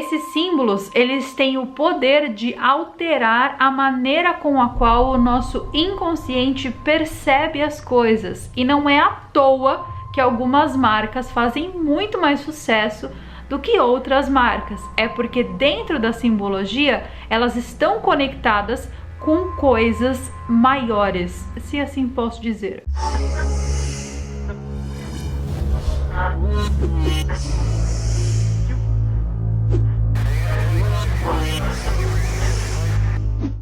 Esses símbolos, eles têm o poder de alterar a maneira com a qual o nosso inconsciente percebe as coisas. E não é à toa que algumas marcas fazem muito mais sucesso do que outras marcas. É porque dentro da simbologia, elas estão conectadas com coisas maiores, se assim posso dizer.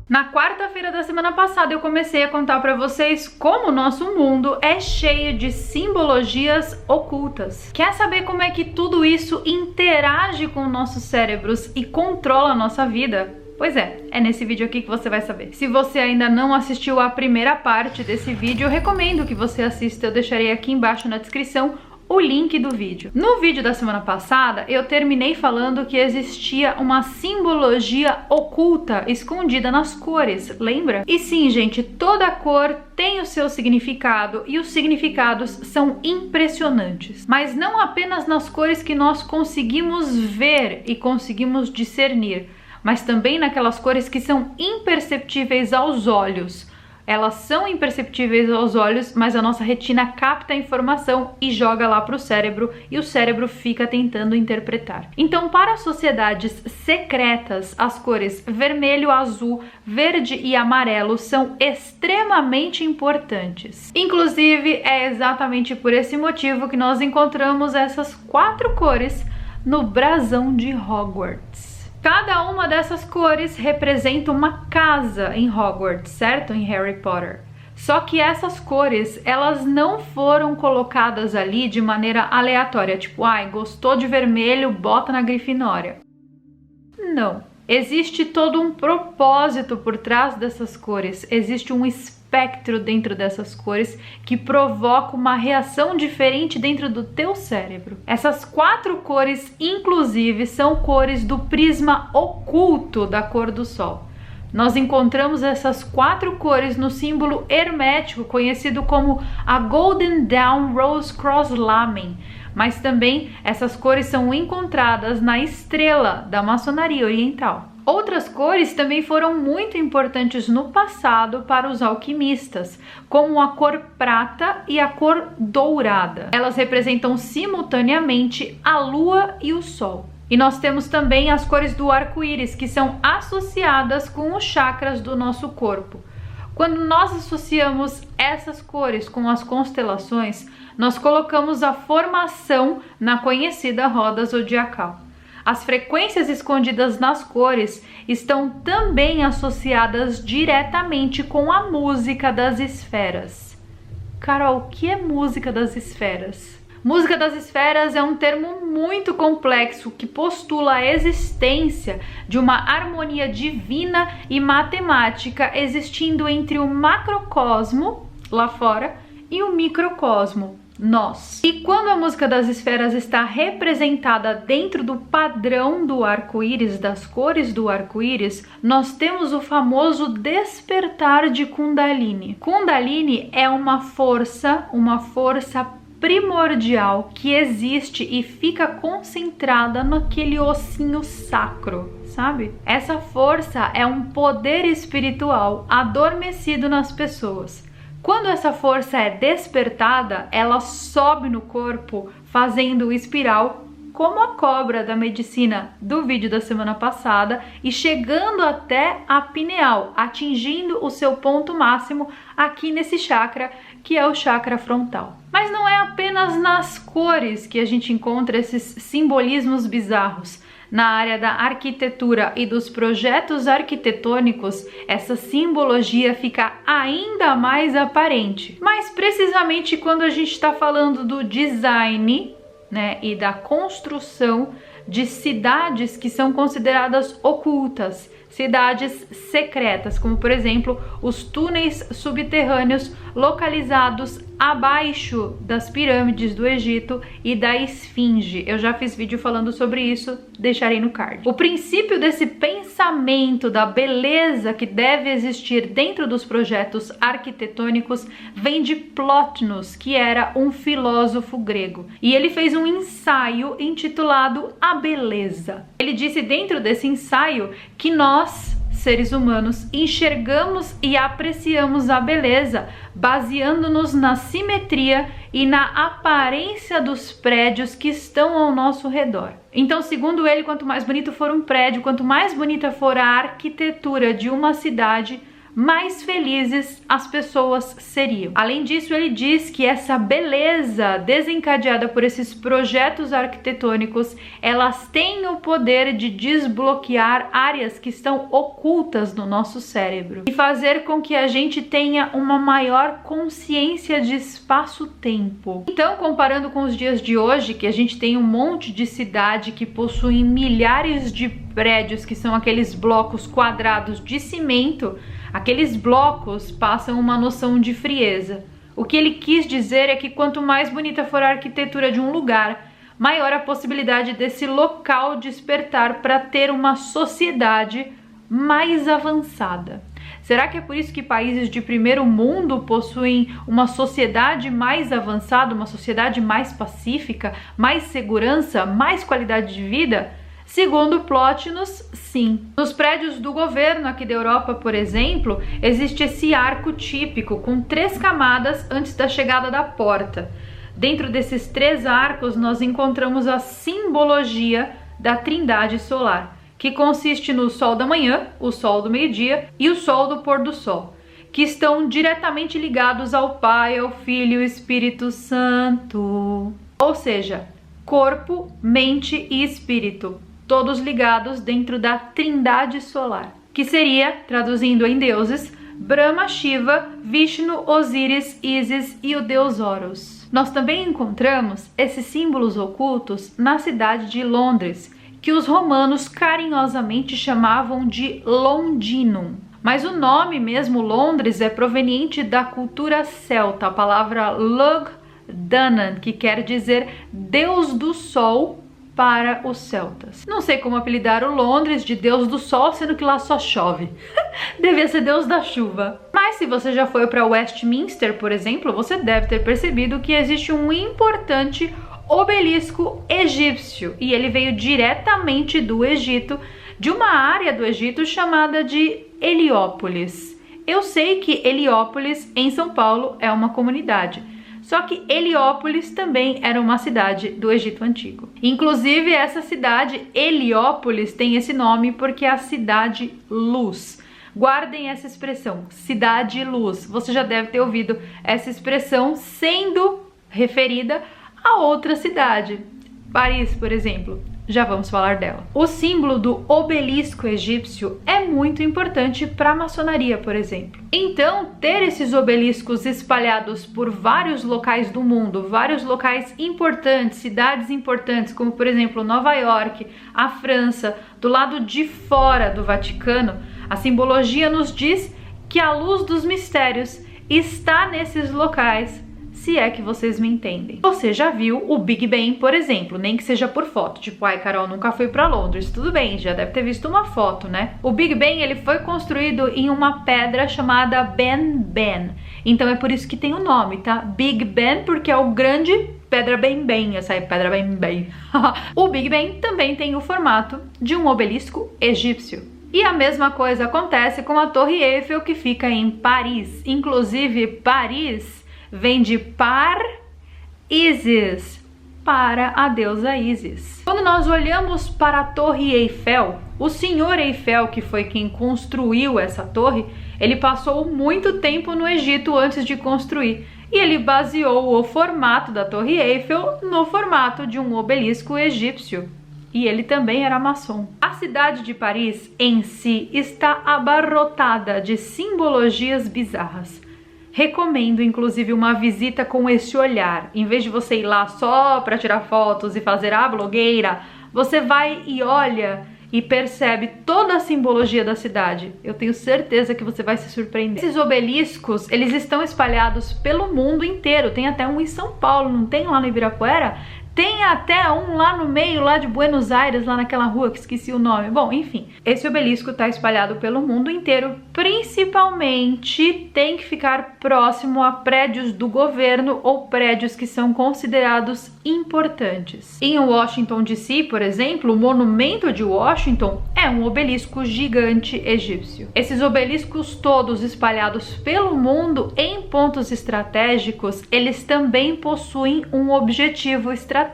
Na quarta-feira da semana passada eu comecei a contar para vocês como o nosso mundo é cheio de simbologias ocultas. Quer saber como é que tudo isso interage com nossos cérebros e controla a nossa vida? Pois é nesse vídeo aqui que você vai saber. Se você ainda não assistiu a primeira parte desse vídeo, eu recomendo que você assista, eu deixarei aqui embaixo na descrição o link do vídeo. No vídeo da semana passada, eu terminei falando que existia uma simbologia oculta, escondida nas cores, lembra? E sim, gente, toda cor tem o seu significado e os significados são impressionantes. Mas não apenas nas cores que nós conseguimos ver e conseguimos discernir, mas também naquelas cores que são imperceptíveis aos olhos. Elas são imperceptíveis aos olhos, mas a nossa retina capta a informação e joga lá para o cérebro, e o cérebro fica tentando interpretar. Então, para as sociedades secretas, as cores vermelho, azul, verde e amarelo são extremamente importantes. Inclusive, é exatamente por esse motivo que nós encontramos essas 4 cores no brasão de Hogwarts. Cada uma dessas cores representa uma casa em Hogwarts, certo? Em Harry Potter. Só que essas cores, elas não foram colocadas ali de maneira aleatória, tipo, gostou de vermelho, bota na Grifinória. Não. Existe todo um propósito por trás dessas cores, existe um espectro dentro dessas cores que provoca uma reação diferente dentro do teu cérebro. Essas 4 cores, inclusive, são cores do prisma oculto da cor do sol. Nós encontramos essas 4 cores no símbolo hermético conhecido como a Golden Dawn Rose Cross Lamen, mas também essas cores são encontradas na estrela da maçonaria oriental. Outras cores também foram muito importantes no passado para os alquimistas, como a cor prata e a cor dourada. Elas representam simultaneamente a lua e o sol. E nós temos também as cores do arco-íris, que são associadas com os chakras do nosso corpo. Quando nós associamos essas cores com as constelações, nós colocamos a formação na conhecida roda zodiacal. As frequências escondidas nas cores estão também associadas diretamente com a música das esferas. Carol, o que é música das esferas? Música das esferas é um termo muito complexo que postula a existência de uma harmonia divina e matemática existindo entre o macrocosmo, lá fora, e o microcosmo, nós. E quando a música das esferas está representada dentro do padrão do arco-íris, das cores do arco-íris, nós temos o famoso despertar de Kundalini. Kundalini é uma força primordial que existe e fica concentrada naquele ossinho sacro, sabe? Essa força é um poder espiritual adormecido nas pessoas. Quando essa força é despertada, ela sobe no corpo fazendo espiral, como a cobra da medicina do vídeo da semana passada, e chegando até a pineal, atingindo o seu ponto máximo aqui nesse chakra, que é o chakra frontal. Mas não é apenas nas cores que a gente encontra esses simbolismos bizarros. Na área da arquitetura e dos projetos arquitetônicos, essa simbologia fica ainda mais aparente. Mas precisamente quando a gente está falando do design, e da construção de cidades que são consideradas ocultas, cidades secretas, como por exemplo os túneis subterrâneos localizados abaixo das pirâmides do Egito e da Esfinge. Eu já fiz vídeo falando sobre isso, deixarei no card. O princípio desse pensamento da beleza que deve existir dentro dos projetos arquitetônicos vem de Plótinos, que era um filósofo grego, e ele fez um ensaio intitulado A Beleza. Ele disse dentro desse ensaio que nós, seres humanos, enxergamos e apreciamos a beleza baseando-nos na simetria e na aparência dos prédios que estão ao nosso redor. Então, segundo ele, quanto mais bonito for um prédio, quanto mais bonita for a arquitetura de uma cidade, mais felizes as pessoas seriam. Além disso, ele diz que essa beleza desencadeada por esses projetos arquitetônicos, elas têm o poder de desbloquear áreas que estão ocultas no nosso cérebro e fazer com que a gente tenha uma maior consciência de espaço-tempo. Então, comparando com os dias de hoje, que a gente tem um monte de cidade que possuem milhares de prédios, que são aqueles blocos quadrados de cimento, aqueles blocos passam uma noção de frieza. O que ele quis dizer é que quanto mais bonita for a arquitetura de um lugar, maior a possibilidade desse local despertar para ter uma sociedade mais avançada. Será que é por isso que países de primeiro mundo possuem uma sociedade mais avançada, uma sociedade mais pacífica, mais segurança, mais qualidade de vida? Segundo Plótinos, sim. Nos prédios do governo aqui da Europa, por exemplo, existe esse arco típico com 3 camadas antes da chegada da porta. Dentro desses 3 arcos, nós encontramos a simbologia da Trindade solar, que consiste no sol da manhã, o sol do meio-dia e o sol do pôr do sol, que estão diretamente ligados ao Pai, ao Filho e ao Espírito Santo. Ou seja, corpo, mente e espírito, todos ligados dentro da Trindade solar, que seria, traduzindo em deuses, Brahma, Shiva, Vishnu, Osíris, Ísis e o deus Horus. Nós também encontramos esses símbolos ocultos na cidade de Londres, que os romanos carinhosamente chamavam de Londinum. Mas o nome mesmo Londres é proveniente da cultura celta, a palavra Lug Danan, que quer dizer Deus do Sol para os celtas. Não sei como apelidar o Londres de Deus do Sol, sendo que lá só chove. Devia ser Deus da chuva. Mas se você já foi para Westminster, por exemplo, você deve ter percebido que existe um importante obelisco egípcio, e ele veio diretamente do Egito, de uma área do Egito chamada de Heliópolis. Eu sei que Heliópolis, em São Paulo, é uma comunidade. Só que Heliópolis também era uma cidade do Egito Antigo. Inclusive, essa cidade, Heliópolis, tem esse nome porque é a cidade luz. Guardem essa expressão, cidade luz. Você já deve ter ouvido essa expressão sendo referida a outra cidade. Paris, por exemplo. Já vamos falar dela. O símbolo do obelisco egípcio é muito importante para a maçonaria, por exemplo. Então, ter esses obeliscos espalhados por vários locais do mundo, vários locais importantes, cidades importantes, como por exemplo Nova York, a França, do lado de fora do Vaticano, a simbologia nos diz que a luz dos mistérios está nesses locais, se é que vocês me entendem. Você já viu o Big Ben, por exemplo, nem que seja por foto, tipo, ai Carol, nunca fui para Londres, tudo bem, já deve ter visto uma foto, né? O Big Ben, ele foi construído em uma pedra chamada Ben Ben, então é por isso que tem o nome, tá? Big Ben, porque é o grande pedra bem bem, essa é pedra bem bem. O Big Ben também tem o formato de um obelisco egípcio. E a mesma coisa acontece com a Torre Eiffel, que fica em Paris. Inclusive, Paris vem de Par Isis, para a deusa Isis. Quando nós olhamos para a Torre Eiffel, o senhor Eiffel, que foi quem construiu essa torre, ele passou muito tempo no Egito antes de construir. E ele baseou o formato da Torre Eiffel no formato de um obelisco egípcio. E ele também era maçom. A cidade de Paris em si está abarrotada de simbologias bizarras. Recomendo, inclusive, uma visita com esse olhar. Em vez de você ir lá só para tirar fotos e fazer a blogueira, você vai e olha e percebe toda a simbologia da cidade, eu tenho certeza que você vai se surpreender. Esses obeliscos, eles estão espalhados pelo mundo inteiro. Tem até um em São Paulo, não tem lá no Ibirapuera? Tem até um lá no meio, lá de Buenos Aires, lá naquela rua que esqueci o nome. Bom, enfim, esse obelisco está espalhado pelo mundo inteiro. Principalmente tem que ficar próximo a prédios do governo ou prédios que são considerados importantes. Em Washington DC, por exemplo, o monumento de Washington é um obelisco gigante egípcio. Esses obeliscos todos espalhados pelo mundo em pontos estratégicos, eles também possuem um objetivo estratégico,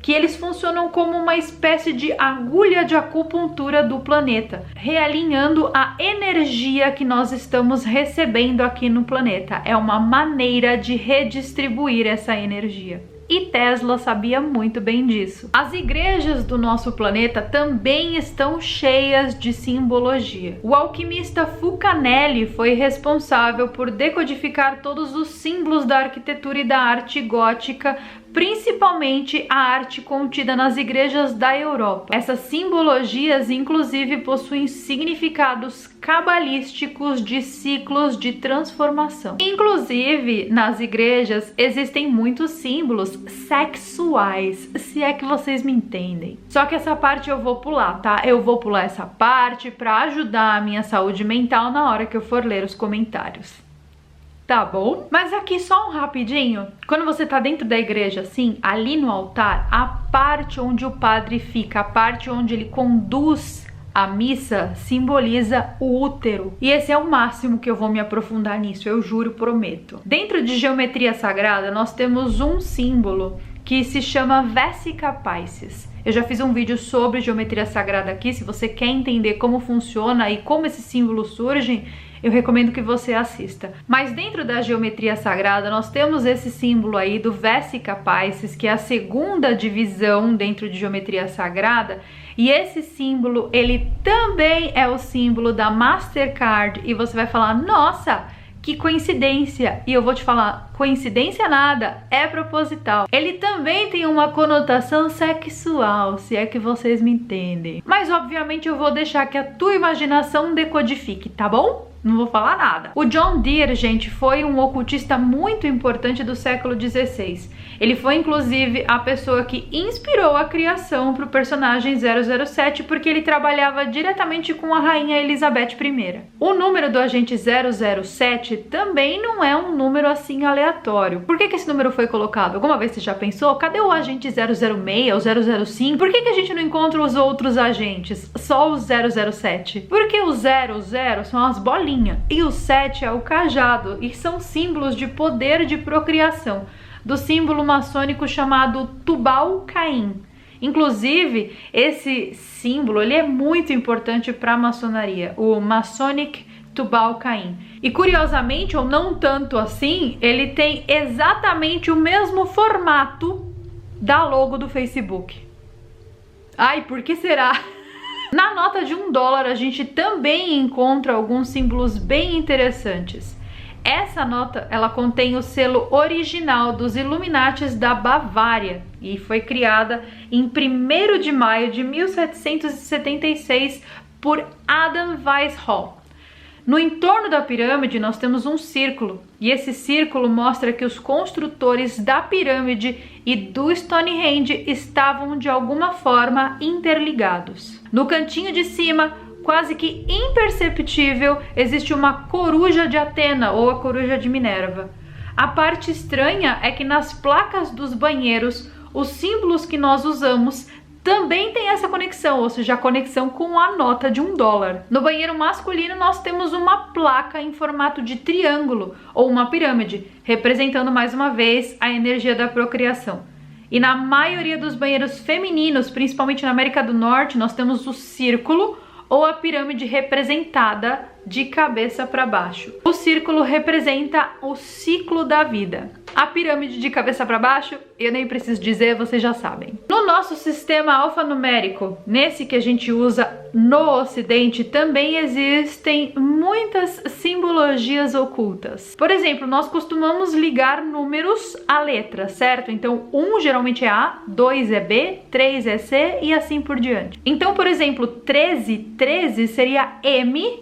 que eles funcionam como uma espécie de agulha de acupuntura do planeta, realinhando a energia que nós estamos recebendo aqui no planeta. É uma maneira de redistribuir essa energia. E Tesla sabia muito bem disso. As igrejas do nosso planeta também estão cheias de simbologia. O alquimista Fulcanelli foi responsável por decodificar todos os símbolos da arquitetura e da arte gótica, principalmente a arte contida nas igrejas da Europa. Essas simbologias, inclusive, possuem significados cabalísticos de ciclos de transformação. Inclusive, nas igrejas existem muitos símbolos sexuais, se é que vocês me entendem. Só que essa parte eu vou pular, tá? Eu vou pular essa parte para ajudar a minha saúde mental na hora que eu for ler os comentários. Tá bom? Mas aqui só um rapidinho. Quando você tá dentro da igreja assim, ali no altar, a parte onde o padre fica, a parte onde ele conduz a missa, simboliza o útero. E esse é o máximo que eu vou me aprofundar nisso, eu juro, prometo. Dentro de geometria sagrada, nós temos um símbolo que se chama Vesica Piscis. Eu já fiz um vídeo sobre geometria sagrada aqui. Se você quer entender como funciona e como esses símbolos surgem, eu recomendo que você assista. Mas dentro da geometria sagrada, nós temos esse símbolo aí do Vesica Piscis, que é a segunda divisão dentro de geometria sagrada. E esse símbolo, ele também é o símbolo da Mastercard. E você vai falar, nossa, que coincidência! E eu vou te falar, coincidência nada, é proposital. Ele também tem uma conotação sexual, se é que vocês me entendem. Mas obviamente eu vou deixar que a tua imaginação decodifique, tá bom? Não vou falar nada. O John Deere, gente, foi um ocultista muito importante do século XVI. Ele foi, inclusive, a pessoa que inspirou a criação para o personagem 007, porque ele trabalhava diretamente com a rainha Elizabeth I. O número do agente 007 também não é um número assim aleatório. Por que esse número foi colocado? Alguma vez você já pensou? Cadê o agente 006 ou 005? Por que a gente não encontra os outros agentes? Só o 007? Porque o 00 são as bolinhas e o 7 é o cajado, e são símbolos de poder de procriação, do símbolo maçônico chamado Tubal-Caim. Inclusive, esse símbolo ele é muito importante para a maçonaria, o Masonic Tubal-Caim. E curiosamente, ou não tanto assim, ele tem exatamente o mesmo formato da logo do Facebook. Ai, por que será? Na nota de $1 a gente também encontra alguns símbolos bem interessantes. Essa nota, ela contém o selo original dos Illuminates da Bavária e foi criada em 1º de maio de 1776 por Adam Weishaupt. No entorno da pirâmide nós temos um círculo, e esse círculo mostra que os construtores da pirâmide e do Stonehenge estavam de alguma forma interligados. No cantinho de cima, quase que imperceptível, existe uma coruja de Atena ou a coruja de Minerva. A parte estranha é que nas placas dos banheiros, os símbolos que nós usamos também tem essa conexão, ou seja, a conexão com a nota de $1. No banheiro masculino nós temos uma placa em formato de triângulo ou uma pirâmide, representando mais uma vez a energia da procriação. E na maioria dos banheiros femininos, principalmente na América do Norte, nós temos o círculo ou a pirâmide representada de cabeça para baixo. O círculo representa o ciclo da vida. A pirâmide de cabeça para baixo, eu nem preciso dizer, vocês já sabem. No nosso sistema alfanumérico, nesse que a gente usa no Ocidente também existem muitas simbologias ocultas. Por exemplo, nós costumamos ligar números a letras, certo? Então, 1 geralmente é A, 2 é B, 3 é C e assim por diante. Então, por exemplo, 13 seria M,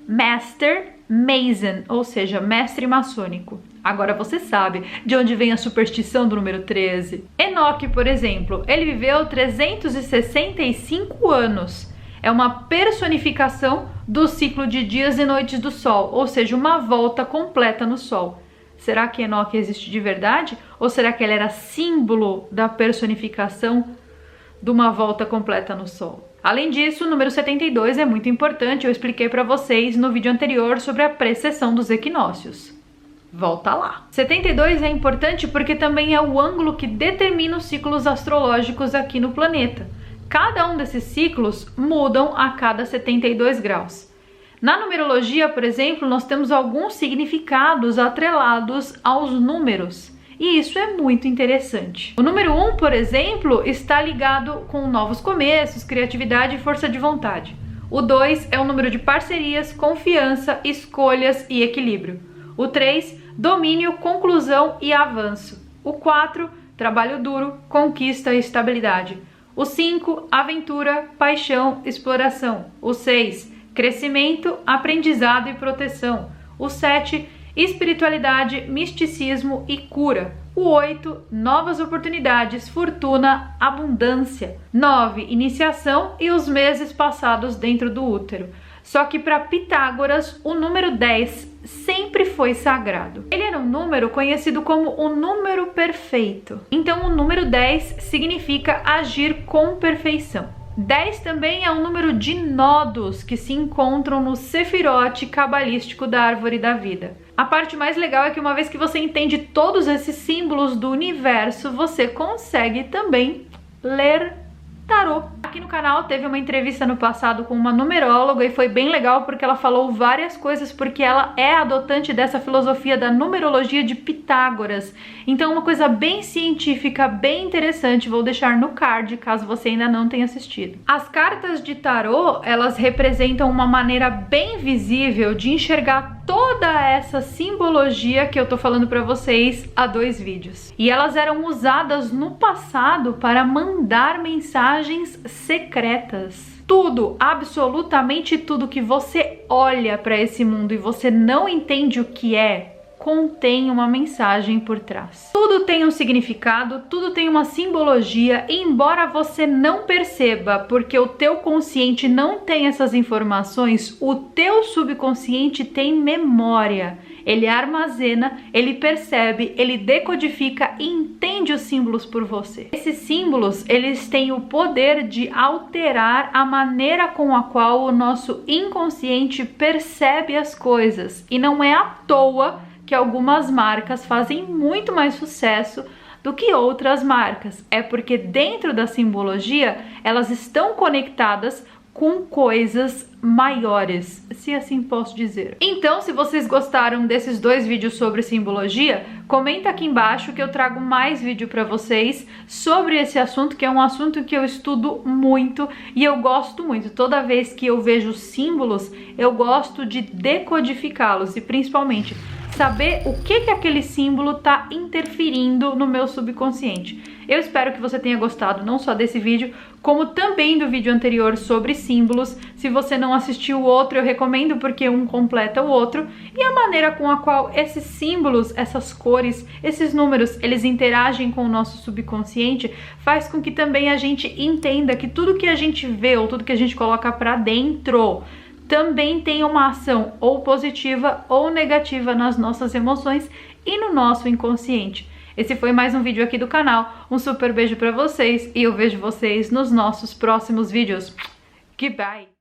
Master, Mason, ou seja, mestre maçônico. Agora você sabe de onde vem a superstição do número 13. Enoque, por exemplo, ele viveu 365 anos. É uma personificação do ciclo de dias e noites do Sol, ou seja, uma volta completa no Sol. Será que Enoque existe de verdade? Ou será que ele era símbolo da personificação de uma volta completa no Sol? Além disso, o número 72 é muito importante, eu expliquei para vocês no vídeo anterior sobre a precessão dos equinócios. Volta lá. 72 é importante porque também é o ângulo que determina os ciclos astrológicos aqui no planeta. Cada um desses ciclos mudam a cada 72 graus. Na numerologia, por exemplo, nós temos alguns significados atrelados aos números. E isso é muito interessante. O número 1, por exemplo, está ligado com novos começos, criatividade e força de vontade. O 2 é o número de parcerias, confiança, escolhas e equilíbrio. O 3, domínio, conclusão e avanço. O 4, trabalho duro, conquista e estabilidade. O 5, aventura, paixão, exploração. O 6, crescimento, aprendizado e proteção. O 7, espiritualidade, misticismo e cura. O 8, novas oportunidades, fortuna, abundância. 9, iniciação e os meses passados dentro do útero. Só que para Pitágoras, o número 10 sempre foi sagrado. Ele era um número conhecido como o número perfeito. Então, o número 10 significa agir com perfeição. 10 também é um número de nodos que se encontram no sefirote cabalístico da árvore da vida. A parte mais legal é que uma vez que você entende todos esses símbolos do universo, você consegue também ler tarô. Aqui no canal teve uma entrevista no passado com uma numeróloga e foi bem legal porque ela falou várias coisas, porque ela é adotante dessa filosofia da numerologia de Pitágoras. Então uma coisa bem científica, bem interessante, vou deixar no card caso você ainda não tenha assistido. As cartas de tarô, elas representam uma maneira bem visível de enxergar toda essa simbologia que eu tô falando pra vocês há 2 vídeos. E elas eram usadas no passado para mandar mensagens secretas. Tudo, absolutamente tudo que você olha para esse mundo e você não entende o que é, contém uma mensagem por trás. Tudo tem um significado, tudo tem uma simbologia, embora você não perceba, porque o teu consciente não tem essas informações, o teu subconsciente tem memória. Ele armazena, ele percebe, ele decodifica e entende os símbolos por você. Esses símbolos, eles têm o poder de alterar a maneira com a qual o nosso inconsciente percebe as coisas. E não é à toa que algumas marcas fazem muito mais sucesso do que outras marcas. É porque dentro da simbologia, elas estão conectadas com coisas maiores, se assim posso dizer. Então, se vocês gostaram desses 2 vídeos sobre simbologia, comenta aqui embaixo que eu trago mais vídeo para vocês sobre esse assunto, que é um assunto que eu estudo muito e eu gosto muito. Toda vez que eu vejo símbolos, eu gosto de decodificá-los e principalmente saber o que aquele símbolo está interferindo no meu subconsciente. Eu espero que você tenha gostado não só desse vídeo, como também do vídeo anterior sobre símbolos. Se você não assistiu o outro, eu recomendo porque um completa o outro. E a maneira com a qual esses símbolos, essas cores, esses números, eles interagem com o nosso subconsciente, faz com que também a gente entenda que tudo que a gente vê ou tudo que a gente coloca pra dentro também tem uma ação ou positiva ou negativa nas nossas emoções e no nosso inconsciente. Esse foi mais um vídeo aqui do canal. Um super beijo pra vocês e eu vejo vocês nos nossos próximos vídeos. Goodbye!